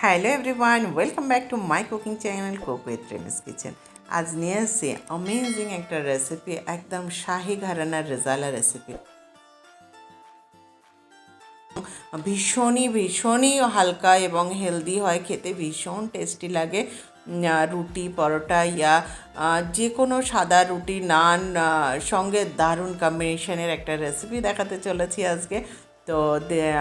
Hello everyone, welcome back to my cooking channel cook with Remi's kitchen. আজ নিয়ে এসেছি amazing একটা রেসিপি, একদম শাহি ঘরানার রেজালা রেসিপি। ভীষণই হালকা এবং হেলদি হয়, খেতে ভীষণ টেস্টি লাগে। রুটি, পরোটা যে কোনো সাদা রুটি, নান সঙ্গে দারুণ কম্বিনেশনের একটা রেসিপি দেখাতে চলেছি আজকে। তো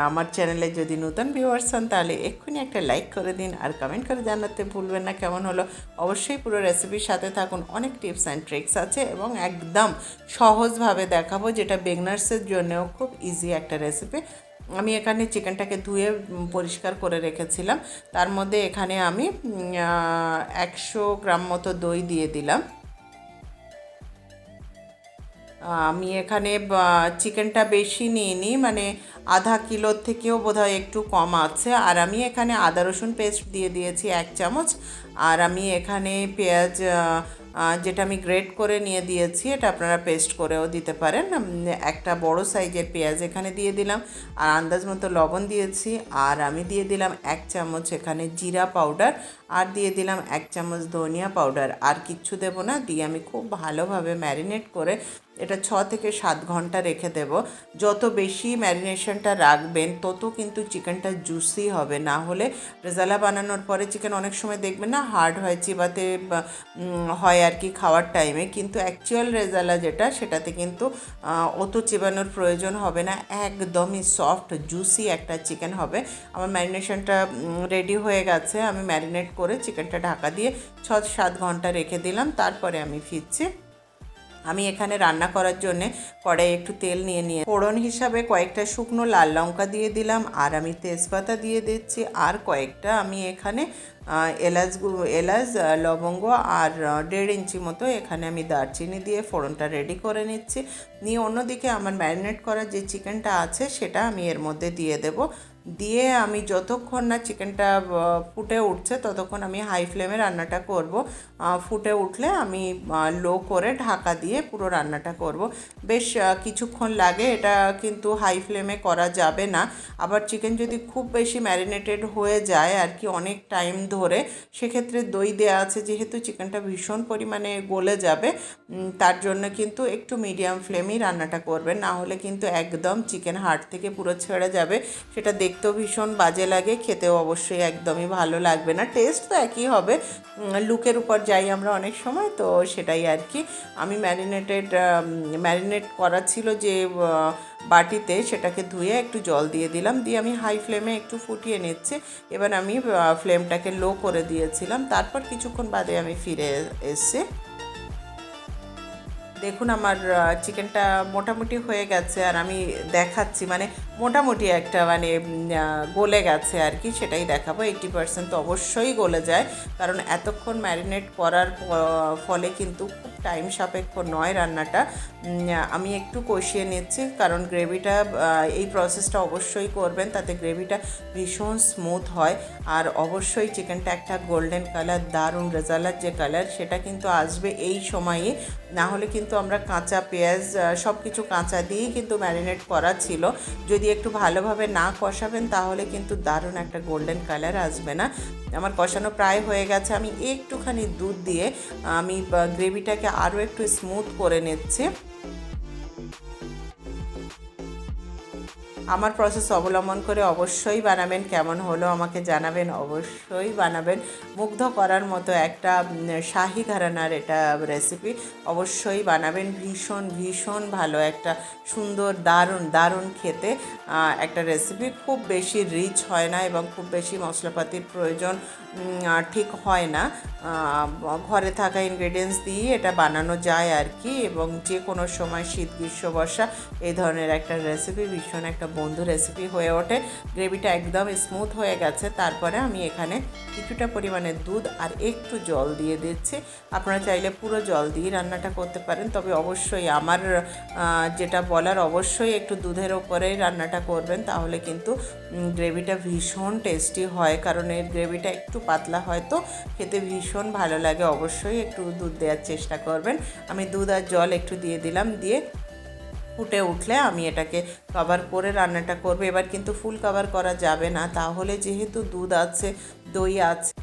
আমার চ্যানেলে যদি নতুন ভিউয়ার্স হন তাহলে এক্ষুনি একটা লাইক করে দিন, আর কমেন্ট করে জানাতে ভুলবেন না কেমন হলো। অবশ্যই পুরো রেসিপির সাথে থাকুন, অনেক টিপস অ্যান্ড ট্রিক্স আছে এবং একদম সহজভাবে দেখাবো, যেটা বিগনার্সের জন্যও খুব ইজি একটা রেসিপি। আমি এখানে চিকেনটাকে ধুয়ে পরিষ্কার করে রেখেছিলাম। তার মধ্যে এখানে আমি 100 গ্রাম মতো দই দিয়ে দিলাম। আমি এখানে চিকেনটা বেশি নিইনি, মানে আধা কিলোর থেকেও বোধহয় একটু কম আছে। আর আমি এখানে আদা রসুন পেস্ট দিয়ে দিয়েছি 1 চামচ। আর আমি এখানে পেঁয়াজ যেটা আমি গ্রেট করে নিয়ে দিয়েছি, এটা আপনারা পেস্ট করেও দিতে পারেন। একটা বড় সাইজের পেঁয়াজ এখানে দিয়ে দিলাম, আর আন্দাজ মতো লবণ দিয়েছি। আর আমি দিয়ে দিলাম 1 চামচ এখানে জিরা পাউডার, আর দিয়ে দিলাম 1 চামচ ধনিয়া পাউডার। আর কিচ্ছু দেবো না, দিয়ে আমি খুব ভালোভাবে ম্যারিনেট করে এটা 6 থেকে 7 ঘন্টা রেখে দেব। যত বেশি ম্যারিনেশনটা রাখবেন তত কিন্তু চিকেনটা জুসি হবে, না হলে রেজালা বানানোর পরে চিকেন অনেক সময় দেখবেন না হার্ড হয়, চিবাতে হয় আর কি খাওয়ার টাইমে, কিন্তু অ্যাকচুয়াল রেজালা যেটা সেটাতে কিন্তু অত চিবানোর প্রয়োজন হবে না, একদমই সফট জুসি একটা চিকেন হবে। আমার ম্যারিনেশনটা রেডি হয়ে গেছে। আমি ম্যারিনেট করে চিকেনটা ঢাকা দিয়ে 6-7 ঘন্টা রেখে দিলাম। তারপরে আমি ফিরছি। আমি এখানে রান্না করার জন্য কড়াই একটু তেল নিয়ে ফোড়ন হিসাবে কয়েকটা শুকনো লাল লঙ্কা দিয়ে দিলাম, আর আমি তেজপাতা দিয়ে দিচ্ছি, আর কয়েকটা আমি এখানে এলাচ, লবঙ্গ, আর 1.5 ইঞ্চি মতো এখানে আমি দারচিনি দিয়ে ফোড়নটা রেডি করে নিচ্ছি। নিয়ে অন্যদিকে আমার ম্যারিনেট করা যে চিকেনটা আছে সেটা আমি এর মধ্যে দিয়ে দেব। দিয়ে আমি যতক্ষণ না চিকেনটা ফুটে উঠছে ততক্ষণ আমি হাই ফ্লেমে রান্নাটা করব। ফুটে উঠলে আমি লো করে ঢাকা দিয়ে পুরো রান্নাটা করব। বেশ কিছুক্ষণ লাগে, এটা কিন্তু হাই ফ্লেমে করা যাবে না। আবার চিকেন যদি খুব বেশি ম্যারিনেটেড হয়ে যায় আর কি অনেক টাইম ধরে, সেক্ষেত্রে দই দেওয়া আছে যেহেতু চিকেনটা ভীষণ পরিমাণে গলে যাবে, তার জন্য কিন্তু একটু মিডিয়াম ফ্লেমেই রান্নাটা করবেন, না হলে কিন্তু একদম চিকেন হাড় থেকে পুরো ছেড়ে যাবে। সেটা দেখতেও ভীষণ বাজে লাগে, খেতেও অবশ্যই একদমই ভালো লাগবে না। টেস্ট তো একই হবে, লুকের উপর যাই আমরা অনেক সময়, তো সেটাই আর কি। আমি ম্যারিনেট করা ছিল যে বাটিতে, সেটাকে ধুয়ে একটু জল দিয়ে দিলাম, দিয়ে আমি হাই ফ্লেমে একটু ফুটিয়ে নিচ্ছি। এবার আমি ফ্লেমটাকে লো করে দিয়েছিলাম। তারপর কিছুক্ষণ বাদে আমি ফিরে এসেছি। দেখুন আমার চিকেনটা মোটামুটি হয়ে গেছে, আর আমি দেখাচ্ছি মানে মোটামুটি একটা মানে গলে গেছে আর কি, সেটাই দেখাবো। 80% তো অবশ্যই গলে যায়, কারণ এতক্ষণ ম্যারিনেট করার ফলে কিন্তু খুব টাইম সাপেক্ষ নয় রান্নাটা। আমি একটু কষিয়ে নিচ্ছি, কারণ গ্রেভিটা এই প্রসেসটা অবশ্যই করবেন, তাতে গ্রেভিটা ভীষণ স্মুথ হয়। আর অবশ্যই চিকেনটা একটা গোল্ডেন কালার, দারুণ রেজালার যে কালার সেটা কিন্তু আসবে এই সময়ে, না হলে কিন্তু আমরা কাঁচা পেঁয়াজ সব কিছু কাঁচা দিয়েই কিন্তু ম্যারিনেট করা ছিল। যদি একটু ভালোভাবে না কষাবেন তাহলে কিন্তু দারুণ একটা গোল্ডেন কালার আসবে না। আমার কষানো প্রায় হয়ে গেছে। আমি একটুখানি দুধ দিয়ে আমি গ্রেভিটাকে আরও একটু স্মুথ করে নিচ্ছি। আমার প্রসেস অবলম্বন করে অবশ্যই বানাবেন, কেমন হলো আমাকে জানাবেন, অবশ্যই বানাবেন। মুগ্ধ করার মতো একটা শাহি ঘরানার এটা রেসিপি, অবশ্যই বানাবেন। ভীষণ ভালো একটা সুন্দর দারুণ খেতে একটা রেসিপি। খুব বেশি রিচ হয় না এবং খুব বেশি মশলাপাতির প্রয়োজন ঠিক হয় না। ঘরে থাকা ইনগ্রেডিয়েন্টস দিয়ে এটা বানানো যায় আর কি, এবং যে কোনো সময় শীত, গ্রীষ্ম, বর্ষা এই ধরনের একটা রেসিপি ভীষণ একটা বন্ধু রেসিপি হয়ে ওঠে। গ্রেভিটা একদম স্মুথ হয়ে গেছে। তারপরে আমি এখানে কিছুটা পরিমাণে দুধ আর একটু জল দিয়ে দিচ্ছি। আপনারা চাইলে পুরো জল দিয়ে রান্নাটা করতে পারেন, তবে অবশ্যই আমার যেটা বলার, অবশ্যই একটু দুধের ওপরেই রান্নাটা করবেন, তাহলে কিন্তু গ্রেভিটা ভীষণ টেস্টি হয়। কারণ এর গ্রেভিটা একটু পাতলা হয় তো খেতে ভীষণ ভালো লাগে। অবশ্যই একটু দুধ দেওয়ার চেষ্টা করবেন। আমি দুধ আর জল একটু দিয়ে দিলাম, দিয়ে ফুটে উঠলে আমি এটাকে কভার করে রান্নাটা করব। এবার কিন্তু ফুল কভার করা যাবে না, তাহলে যেহেতু দুধ আছে, দই আছে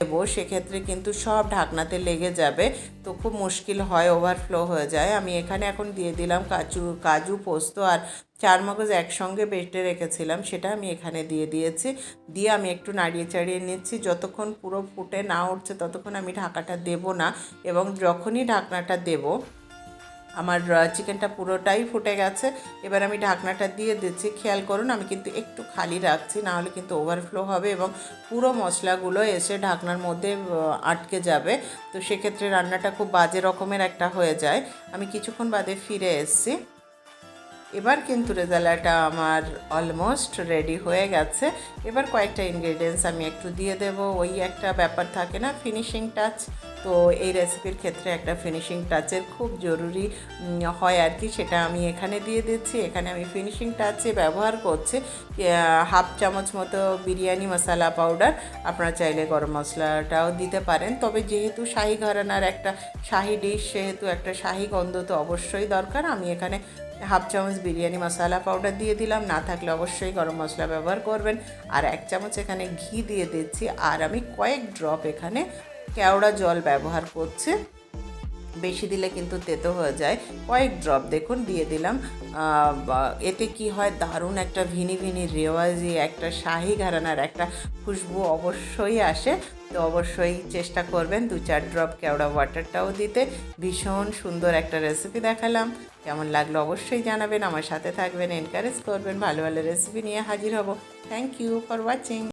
দেবো, সেক্ষেত্রে কিন্তু সব ঢাকনাতে লেগে যাবে, তো খুব মুশকিল হয়, ওভারফ্লো হয়ে যায়। আমি এখানে এখন দিয়ে দিলাম কাজু পোস্ত আর চার মগজ একসঙ্গে বেটে রেখেছিলাম, সেটা আমি এখানে দিয়ে দিয়েছি। দিয়ে আমি একটু নাড়িয়ে চাড়িয়ে নিচ্ছি। যতক্ষণ পুরো ফুটে না উঠছে ততক্ষণ আমি ঢাকাটা দেব না, এবং যখনই ঢাকনাটা দেব, আমার চিকেনটা পুরোটাই ফুটে গেছে। এবার আমি ঢাকনাটা দিয়ে দিচ্ছি। খেয়াল করুন আমি কিন্তু একটু খালি রাখছি, নাহলে কিন্তু ওভারফ্লো হবে এবং পুরো মশলাগুলো এসে ঢাকনার মধ্যে আটকে যাবে। তো সেক্ষেত্রে রান্নাটা খুব বাজে রকমের একটা হয়ে যায়। আমি কিছুক্ষণ বাদে ফিরে এসেছি। এবার কিন্তু রেজালাটা আমার অলমোস্ট রেডি হয়ে গেছে। এবার কয়েকটা ইনগ্রেডিয়েন্টস আমি একটু দিয়ে দেব। ওই একটা ব্যাপার থাকে না, ফিনিশিং টাচ, তো এই রেসিপির ক্ষেত্রে একটা ফিনিশিং টাচের খুব জরুরি হয় আর কি, সেটা আমি এখানে দিয়ে দিচ্ছি। এখানে আমি ফিনিশিং টাচে ব্যবহার করছি হাফ চামচ মতো বিরিয়ানি মশলা পাউডার। আপনারা চাইলে গরম মশলাটাও দিতে পারেন, তবে যেহেতু শাহি ঘরানার একটা শাহি ডিশ, সেহেতু একটা শাহি গন্ধ তো অবশ্যই দরকার। আমি এখানে হাফ চামচ বিরিয়ানি মশলা পাউডার দিয়ে দিলাম, না থাকলে অবশ্যই গরম মশলা ব্যবহার করবেন। আর এক চামচ এখানে ঘি দিয়ে দিচ্ছি, আর আমি কয়েক ড্রপ এখানে কেওড়া জল ব্যবহার করছি। বেশি দিলে কিন্তু তেতো হয়ে যায়। কয়েক ড্রপ দেখুন দিয়ে দিলাম। এতে কি হয়, দারুণ একটা ভিনি ভিনি রেওয়াজি একটা শাহি ঘরানার একটা খুশবু অবশ্যই আসে। তো অবশ্যই চেষ্টা করবেন 2-4 ড্রপ কেওড়া ওয়াটারটাও দিতে। ভীষণ সুন্দর একটা রেসিপি দেখালাম। কেমন লাগলো অবশ্যই জানাবেন, আমার সাথে থাকবেন, এনকারেজ করবেন। ভালো ভালো রেসিপি নিয়ে হাজির হব। Thank you for watching.